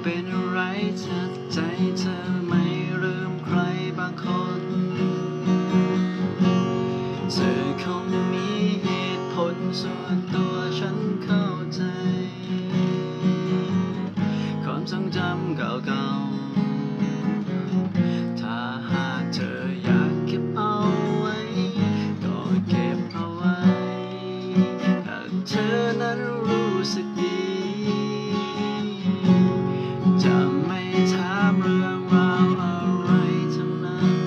เป็นไรถ้าใจเธอไม่ลืมใครบางคนเธอคงมีเหตุผลส่วนตัวฉันเข้าใจความทรงจำเก่าๆถ้าหากเธออยากเก็บเอาไว้ก็เก็บเอาไว้หากเธอนั้นรู้สึกดีจะไม่ถามเรื่องราวอะไรทั้งนั้น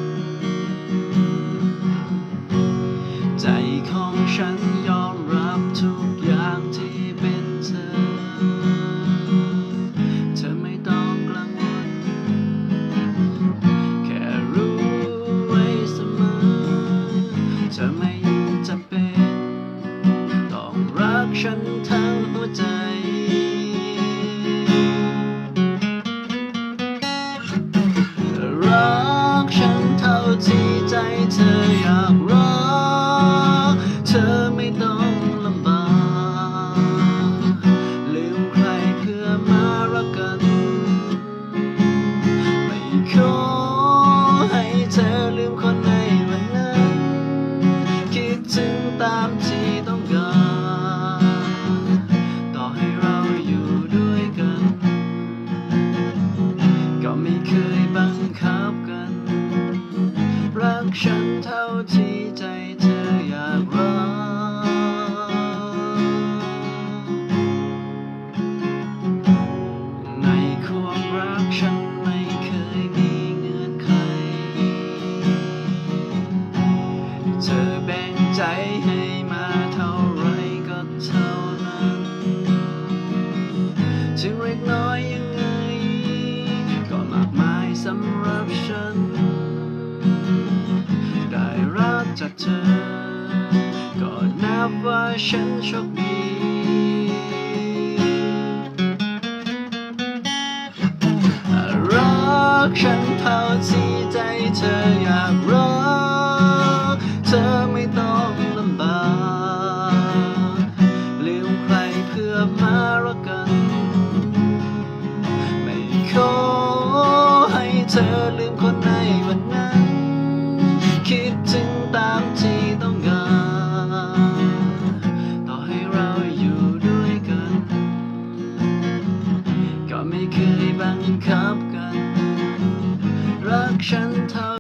ใจของฉันยอมรับทุกอย่างที่เป็นเธอเธอไม่ต้องกังวลแค่รู้ไว้เสมอเธอไม่จำเป็นต้องรักฉันทั้งหัวใจรักฉันเท่าที่ใจเธออยากรักเธอไม่ต้องลำบากลืมใครเพื่อมารักกันไม่ขอให้เธอลืมคนในวันนั้นคิดถึงตามที่ต้องการต่อให้เราอยู่ด้วยกันก็ไม่เคยบังคับกันรักฉันเท่าที่ใจเธออยากรักในความรักฉันไม่เคยมีเงื่อนไขเธอแบ่งใจให้มาเท่าไรก็เท่านั้นถึงเล็กน้อยยังไงก็มากมายสำหรับฉันได้รักจากเธอก็นับว่าฉันโชคดีรักฉันเท่าที่ใจเธออยาก